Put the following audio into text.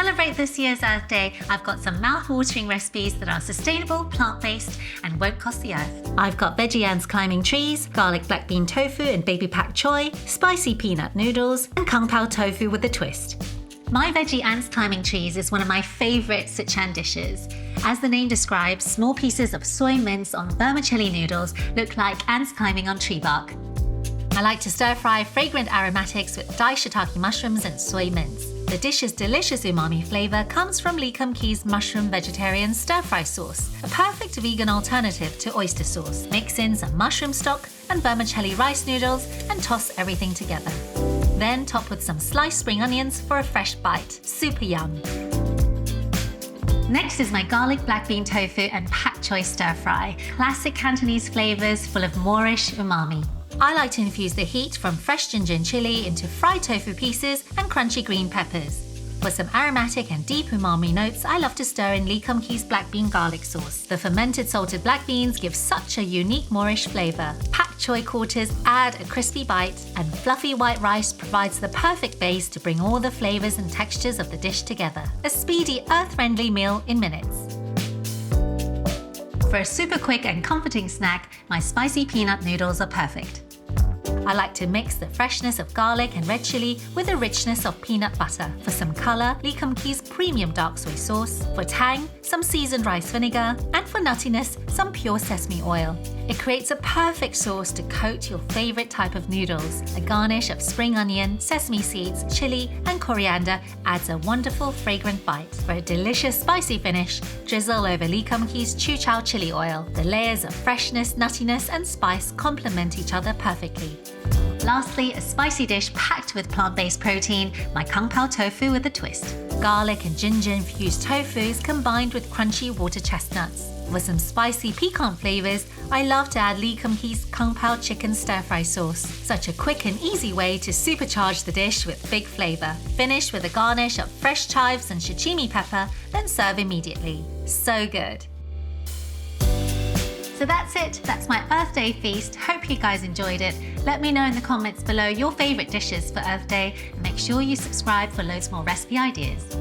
celebrate this year's Earth Day, I've got some mouth-watering recipes that are sustainable, plant-based, and won't cost the earth. I've got veggie ants climbing trees, garlic black bean tofu and baby pack choy, spicy peanut noodles, and Pao Tofu with a twist. My veggie ants climbing trees is one of my favourite Sichuan dishes. As the name describes, small pieces of soy mince on vermicelli noodles look like ants climbing on tree bark. I like to stir-fry fragrant aromatics with diced shiitake mushrooms and soy mince. The dish's delicious umami flavour comes from Lee Kum Kee's mushroom vegetarian stir-fry sauce, a perfect vegan alternative to oyster sauce. Mix in some mushroom stock and vermicelli rice noodles and toss everything together. Then top with some sliced spring onions for a fresh bite. Super yum! Next is my garlic black bean tofu and pak choy stir-fry, classic Cantonese flavours full of Moorish umami. I like to infuse the heat from fresh ginger and chili into fried tofu pieces and crunchy green peppers. For some aromatic and deep umami notes, I love to stir in Lee Kum Kee's black bean garlic sauce. The fermented salted black beans give such a unique Moorish flavour. Pak choy quarters add a crispy bite, and fluffy white rice provides the perfect base to bring all the flavours and textures of the dish together. A speedy, earth-friendly meal in minutes. For a super quick and comforting snack, my spicy peanut noodles are perfect. I like to mix the freshness of garlic and red chili with the richness of peanut butter. For some colour, Lee Kum Kee's premium dark soy sauce. For tang, some seasoned rice vinegar. And for nuttiness, some pure sesame oil. It creates a perfect sauce to coat your favourite type of noodles. A garnish of spring onion, sesame seeds, chili and coriander adds a wonderful fragrant bite. For a delicious spicy finish, drizzle over Lee Kum Kee's Chu Chow chili oil. The layers of freshness, nuttiness and spice complement each other perfectly. Lastly, a spicy dish packed with plant-based protein, my Pao Tofu with a twist. Garlic and ginger-infused tofus combined with crunchy water chestnuts. For some spicy piquant flavours, I love to add Lee Kum Kee's Pao chicken stir-fry sauce. Such a quick and easy way to supercharge the dish with big flavour. Finish with a garnish of fresh chives and shichimi pepper, then serve immediately. So good! So that's it, that's my Earth Day feast. Hope you guys enjoyed it. Let me know in the comments below your favourite dishes for Earth Day and make sure you subscribe for loads more recipe ideas.